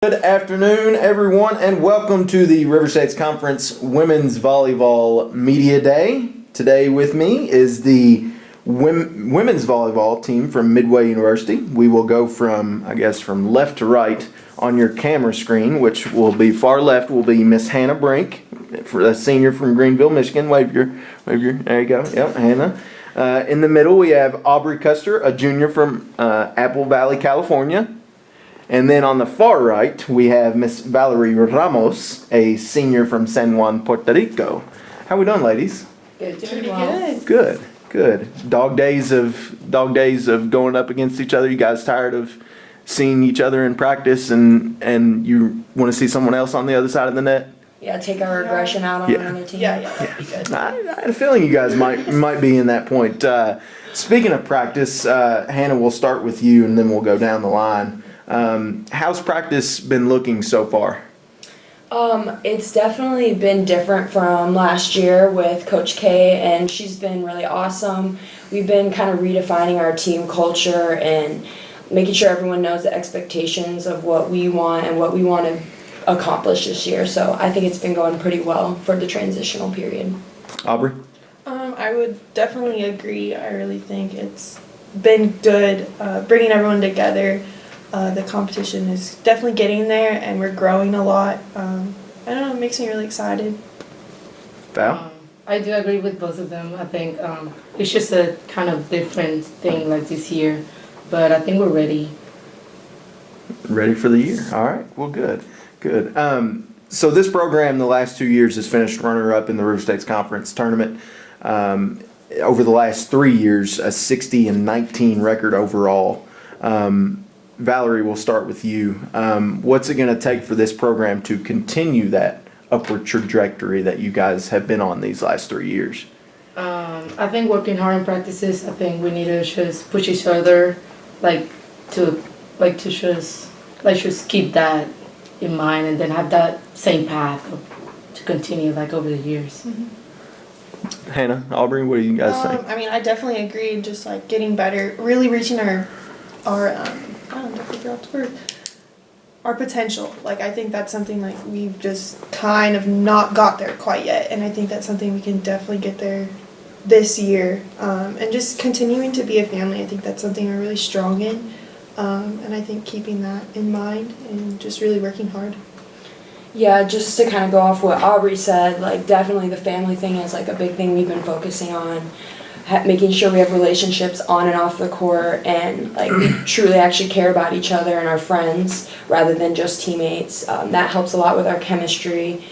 Good afternoon, everyone, and welcome to the River States Conference Women's Volleyball Media Day. Today with me is the women's volleyball team from Midway University. We will go from left to right on your camera screen, which will be far left will be Miss Hannah Brink, for a senior from Greenville, Michigan. Wave your, there you go. Yep, Hannah. In the middle, we have Aubrey Custer, a junior from Apple Valley, California. And then on the far right, we have Miss Valerie Ramos, a senior from San Juan, Puerto Rico. How we doing, ladies? Good. Pretty good. Good. Dog days of going up against each other. You guys tired of seeing each other in practice, and you want to see someone else on the other side of the net? Yeah, take our aggression out on another team. Yeah, that'd be good. I had a feeling you guys might be in that point. Speaking of practice, Hannah, we'll start with you, and then we'll go down the line. How's practice been looking so far? It's definitely been different from last year with Coach K, and she's been really awesome. We've been kind of redefining our team culture and making sure everyone knows the expectations of what we want and what we want to accomplish this year. So I think it's been going pretty well for the transitional period. Aubrey? I would definitely agree. I really think it's been good bringing everyone together. The competition is definitely getting there, and we're growing a lot. I don't know, it makes me really excited. Val? I do agree with both of them. I think it's just a kind of different thing like this year, but I think we're ready. Ready for the year. All right. Well, good. So this program the last 2 years has finished runner-up in the River States Conference tournament. Over the last 3 years, a 60-19 record overall. Valerie, we'll start with you. What's it going to take for this program to continue that upward trajectory that you guys have been on these last 3 years? I think working hard in practices. I think we need to just push each other, to just keep that in mind, and then have that same path to continue over the years. Mm-hmm. Hannah, Aubrey, what do you guys think? I definitely agree. Just getting better, really reaching our I don't know, figure out the word. Our potential. I think that's something we've just kind of not got there quite yet, and I think that's something we can definitely get there this year. And just continuing to be a family, I think that's something we're really strong in, and I think keeping that in mind and just really working hard. Yeah, just to kind of go off what Aubrey said, definitely the family thing is a big thing we've been focusing on. Making sure we have relationships on and off the court, and we truly actually care about each other and our friends rather than just teammates. That helps a lot with our chemistry,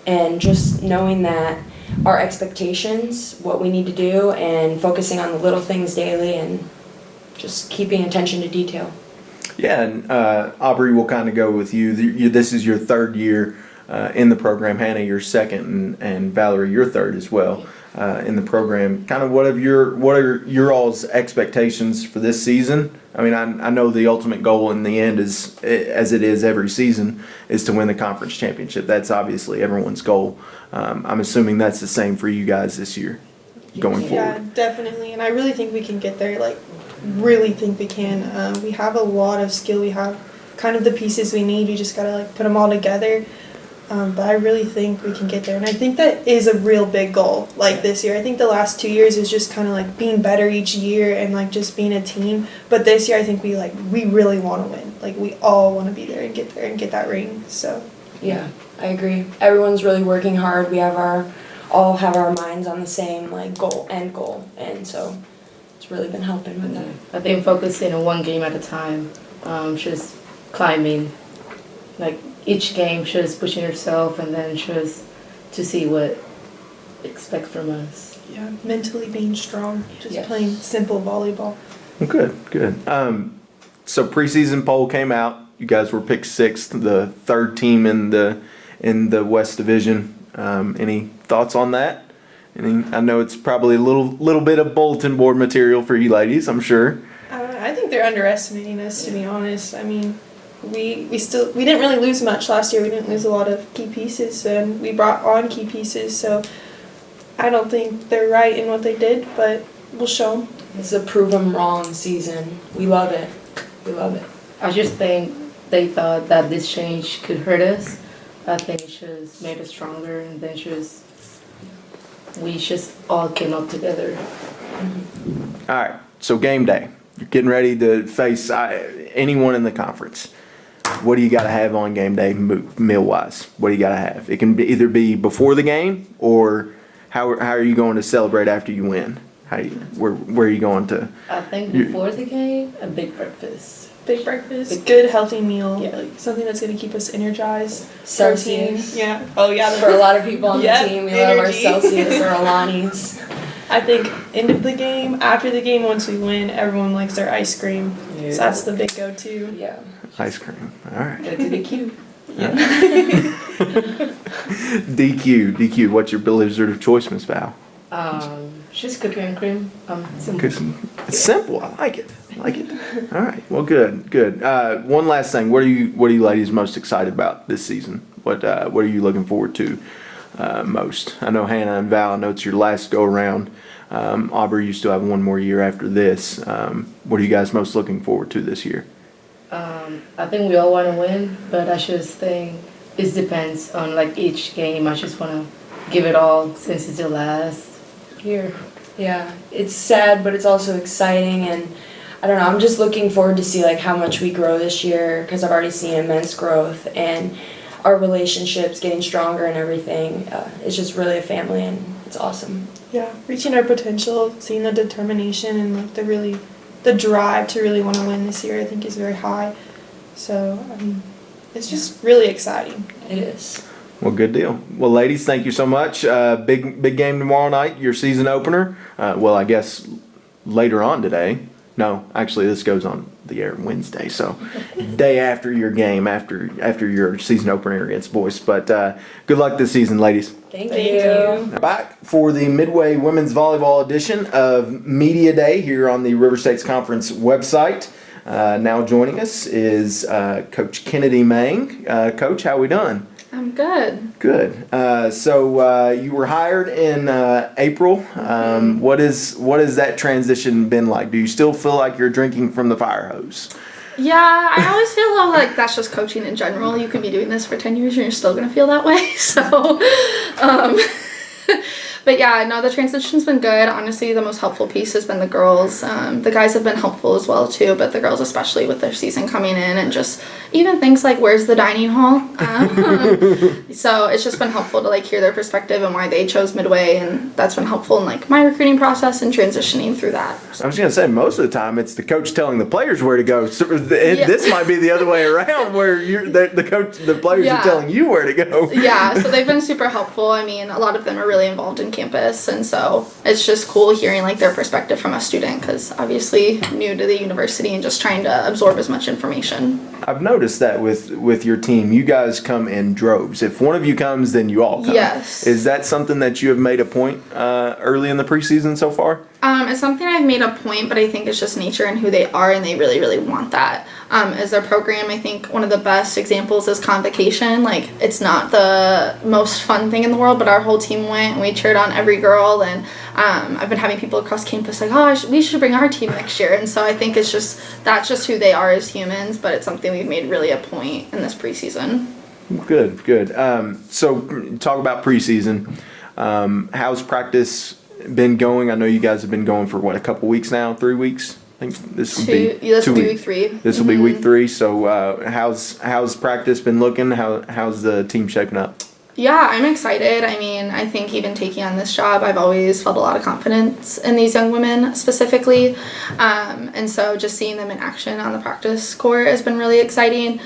and just knowing that our expectations, what we need to do, and focusing on the little things daily, and just keeping attention to detail. Yeah, and Aubrey, we'll kind of go with you. This is your third year in the program. Hannah, your second, and Valerie, your third as well. In the program, kind of what are your all's expectations for this season? I mean, I know the ultimate goal in the end is, as it is every season, is to win the conference championship. That's obviously everyone's goal. I'm assuming that's the same for you guys this year, going forward. Yeah, definitely, and I really think we can get there. Really think we can. We have a lot of skill. We have kind of the pieces we need. We just gotta put them all together. But I really think we can get there, and I think that is a real big goal. This year, I think the last 2 years is just kind of being better each year and just being a team. But this year, I think we really want to win. We all want to be there and get that ring. So Yeah, I agree. Everyone's really working hard. We have all have our minds on the same goal, and so it's really been helping with that. I think focusing on one game at a time, just climbing, each game, just pushing yourself, and then just to see what expect from us. yeah, mentally being strong, just Yes. playing simple volleyball. Well, good. So preseason poll came out. You guys were picked sixth, the third team in the West Division. Any thoughts on that? I know it's probably a little bit of bulletin board material for you ladies, I'm sure. I think they're underestimating us, to be honest. I mean, we didn't really lose much last year. We didn't lose a lot of key pieces, and we brought on key pieces. So I don't think they're right in what they did, but we'll show them. It's a prove 'em wrong season. We love it. I just think they thought that this change could hurt us. I think it just made us stronger, and then we just all came up together. All right, so game day. You're getting ready to face anyone in the conference. What do you got to have on game day meal-wise? What do you got to have? It can either be before the game, or how are you going to celebrate after you win? Where are you going to? I think before the game, a big breakfast. Big breakfast, good healthy meal, Yeah. like something that's gonna keep us energized. Celsius. Protein. Yeah. Oh yeah. For a lot of people on Yep, the team, we love our energy. Celsius or Alani's. I think end of the game, after the game, once we win, everyone likes their ice cream. Yeah. So that's the big go-to. Yeah. Ice cream. All right. Go to the queue. DQ. What's your blizzard of choice, Miss Val? Just cookie and cream. Simple. It's simple. I like it. All right. Well, good. One last thing. What are you ladies most excited about this season? What are you looking forward to most? I know Hannah and Val. I know it's your last go around. Aubrey, you still have one more year after this. What are you guys most looking forward to this year? I think we all want to win, but I just think it depends on like each game. I just want to give it all since it's the last year. Yeah, it's sad, but it's also exciting, and I don't know, I'm just looking forward to see like how much we grow this year, because I've already seen immense growth, and our relationships getting stronger and everything. It's just really a family, and it's awesome. Yeah, reaching our potential, seeing the determination and like the drive to really want to win this year, I think is very high. So I mean, it's just really exciting. It is. Well, good deal. Well, ladies, thank you so much. Big game tomorrow night, your season opener. Well, I guess later on today. No, actually, this goes on the air Wednesday, so day after your game, after your season opener against Boyce. But good luck this season, ladies. Thank Thank you. you. Back for the Midway Women's Volleyball edition of Media Day here on the River States Conference website. Now joining us is Coach Kennedy Mang. Coach, how we doing? I'm good. Good. So you were hired in April. What has that transition been like? Do you still feel like you're drinking from the fire hose? Yeah, I always feel like that's just coaching in general. You can be doing this for 10 years and you're still going to feel that way. So, but yeah, no, the transition's been good. Honestly, the most helpful piece has been the girls. The guys have been helpful as well too, but the girls especially with their season coming in and just even things like where's the dining hall. So it's just been helpful to like hear their perspective and why they chose Midway, and that's been helpful in like my recruiting process and transitioning through that. I was going to say most of the time it's the coach telling the players where to go. So this might be the other way around, where the players are telling you where to go. Yeah, so they've been super helpful. I mean, a lot of them are really involved in campus, and so it's just cool hearing like their perspective from a student, because obviously new to the university and just trying to absorb as much information. I've noticed that with your team, you guys come in droves. If one of you comes, then you all come. Yes. Is that something that you have made a point early in the preseason so far? It's something I've made a point, but I think it's just nature and who they are, and they really, really want that. As their program, I think one of the best examples is convocation. Like, it's not the most fun thing in the world, but our whole team went and we cheered on every girl, and I've been having people across campus like, oh, we should bring our team next year. And so I think that's just who they are as humans, but it's something we've made really a point in this preseason. Good. So talk about preseason. How's practice been going? I know you guys have been going for a couple weeks now, 3 weeks. I think this would be this will be week 3. This will be week 3. So how's practice been looking? How's the team shaping up? Yeah, I'm excited. I mean, I think even taking on this job, I've always felt a lot of confidence in these young women specifically. And so just seeing them in action on the practice court has been really exciting.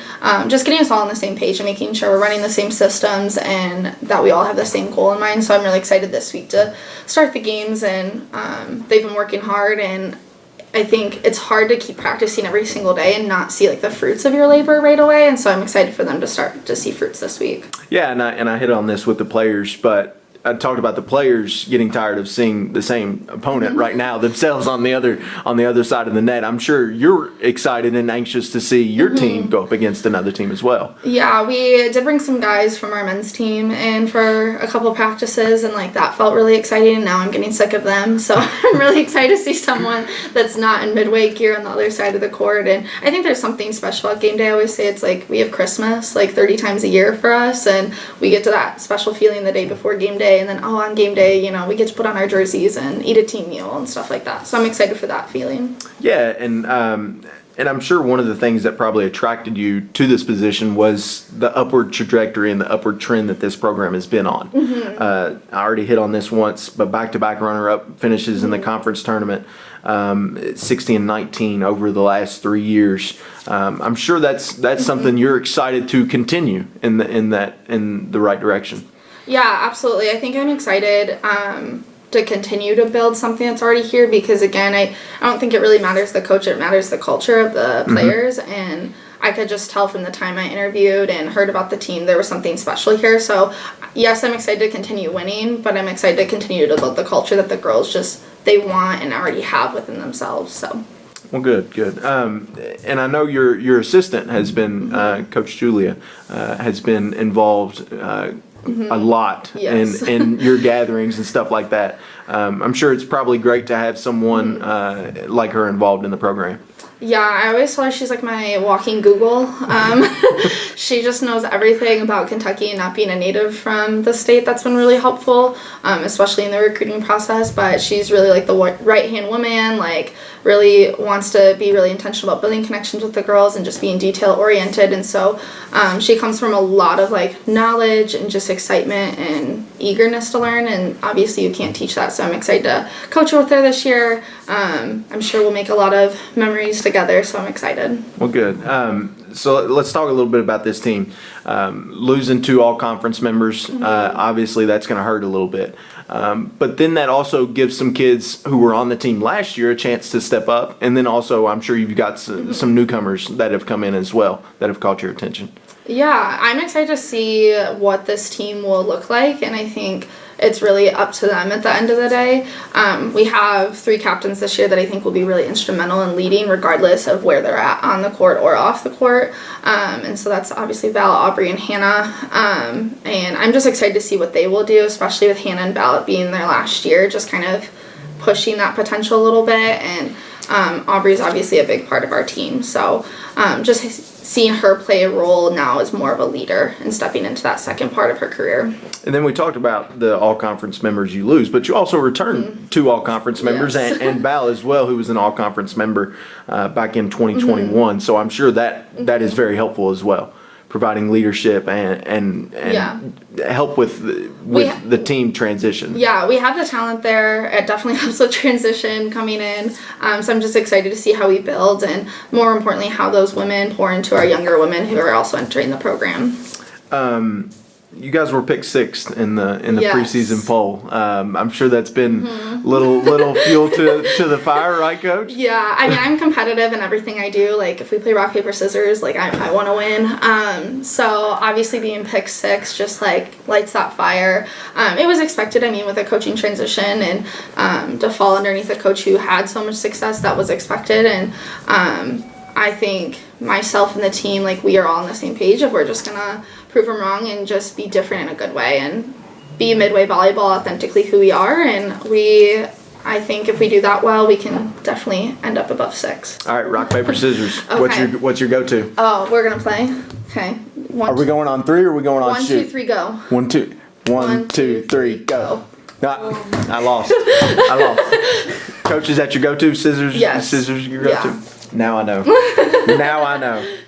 Just getting us all on the same page and making sure we're running the same systems and that we all have the same goal in mind. So I'm really excited this week to start the games, and they've been working hard, and I think it's hard to keep practicing every single day and not see like the fruits of your labor right away, and so I'm excited for them to start to see fruits this week. Yeah, and I hit on this with the players, but I talked about the players getting tired of seeing the same opponent right now themselves on the other side of the net. I'm sure you're excited and anxious to see your team go up against another team as well. Yeah, we did bring some guys from our men's team in for a couple practices, and like that felt really exciting. And now I'm getting sick of them, so I'm really excited to see someone that's not in Midway gear on the other side of the court. And I think there's something special at game day. I always say it's like we have Christmas like 30 times a year for us, and we get to that special feeling the day before game day, and then on game day, you know, we get to put on our jerseys and eat a team meal and stuff like that. So I'm excited for that feeling. Yeah, and I'm sure one of the things that probably attracted you to this position was the upward trajectory and the upward trend that this program has been on. I already hit on this once, but back-to-back runner-up finishes in the conference tournament, 60 and 19 over the last 3 years. I'm sure that's something you're excited to continue in the right direction. Yeah, absolutely. I think I'm excited to continue to build something that's already here, because again, I don't think it really matters the coach, it matters the culture of the players. And I could just tell from the time I interviewed and heard about the team, there was something special here. So yes, I'm excited to continue winning, but I'm excited to continue to build the culture that the girls they want and already have within themselves. So. Well, good. And I know your assistant has been, Coach Julia, has been involved a lot Yes. in your gatherings and stuff like that. I'm sure it's probably great to have someone like her involved in the program. Yeah, I always tell her she's like my walking Google. She just knows everything about Kentucky, and not being a native from the state. That's been really helpful, especially in the recruiting process. But she's really like the right-hand woman, like really wants to be really intentional about building connections with the girls and just being detail-oriented. And so she comes from a lot of like knowledge and just excitement and eagerness to learn. And obviously you can't teach that, so I'm excited to coach with her this year. I'm sure we'll make a lot of memories together, so I'm excited. Well, good. So let's talk a little bit about this team. Losing 2 all-conference members, obviously that's going to hurt a little bit. But then that also gives some kids who were on the team last year a chance to step up. And then also I'm sure you've got some newcomers that have come in as well that have caught your attention. Yeah, I'm excited to see what this team will look like, and I think it's really up to them at the end of the day. We have 3 captains this year that I think will be really instrumental in leading regardless of where they're at on the court or off the court. And so that's obviously Val, Aubrey, and Hannah. And I'm just excited to see what they will do, especially with Hannah and Val being their last year, just kind of pushing that potential a little bit. And Aubrey's obviously a big part of our team. So just seeing her play a role now as more of a leader and stepping into that second part of her career. And then we talked about the all-conference members you lose, but you also returned 2 all-conference members and Val as well, who was an all-conference member back in 2021. So I'm sure that is very helpful as well, providing leadership and help with the team transition. Yeah, we have the talent there. It definitely helps with transition coming in. So I'm just excited to see how we build, and more importantly, how those women pour into our younger women who are also entering the program. You guys were picked 6th in the Yes. preseason poll. I'm sure that's been little fuel to the fire, right, Coach? Yeah, I mean, I'm competitive in everything I do. Like, if we play rock, paper, scissors, like, I want to win. So, obviously, being picked 6 just, like, lights that fire. It was expected, I mean, with a coaching transition, and to fall underneath a coach who had so much success, that was expected. And I think myself and the team, like, we are all on the same page of we're just going to prove them wrong and just be different in a good way and be Midway Volleyball authentically who we are. And I think if we do that well, we can definitely end up above 6. All right, rock, paper, scissors. Okay. What's your go-to? Oh, we're going to play? Okay. Are we going on 3 or are we going on 1, shoot? 2, 3, go. 1, 2. 1, 2, 3, go. I lost. Coach, is that your go-to? Scissors? Yes. Scissors your go-to? Yeah. Now I know.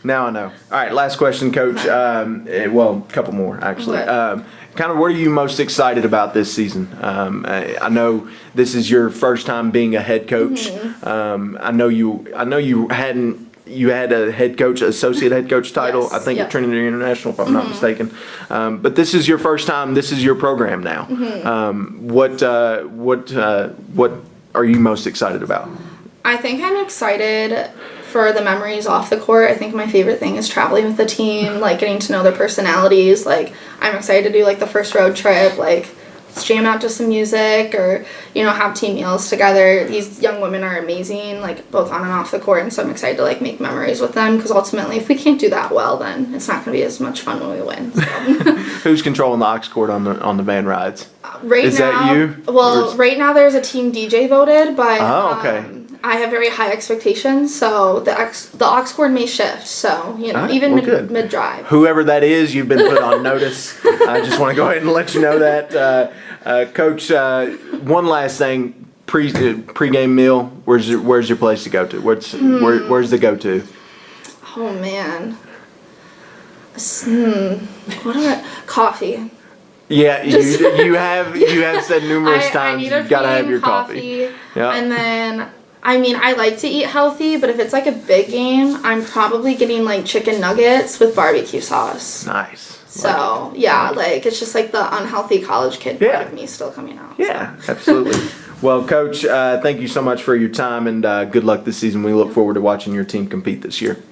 Now I know. All right, last question, Coach. Well, a couple more, actually. Okay. Kind of what are you most excited about this season? I know this is your first time being a head coach. I know you had a head coach, associate head coach title, Yes, I think, yep. at Trinity International, if I'm not mistaken. But this is your first time. This is your program now. What are you most excited about? I think I'm excited for the memories off the court. I think my favorite thing is traveling with the team, like getting to know their personalities. Like, I'm excited to do like the first road trip. Like, jam out to some music or, you know, have team meals together. These young women are amazing, like both on and off the court, and so I'm excited to like make memories with them because ultimately if we can't do that well, then it's not going to be as much fun when we win. So. Who's controlling the aux court on the van rides? Right Is now, that you? Well, right now there's a team DJ voted, but Oh, okay. I have very high expectations, so the aux cord may shift. So you know, All right, even well, good. mid drive. Whoever that is, you've been put on notice. I just want to go ahead and let you know that, Coach. One last thing: pre-game meal. Where's your place to go to? Where's the go to? Oh man. What am I? Coffee. Yeah, you have said numerous I times need a you've got to have pre-game your coffee. Yeah. And then, I mean, I like to eat healthy, but if it's like a big game, I'm probably getting like chicken nuggets with barbecue sauce. Nice. So, yeah, like it's just like the unhealthy college kid part of me still coming out. Yeah, absolutely. Well, Coach, thank you so much for your time and good luck this season. We look forward to watching your team compete this year.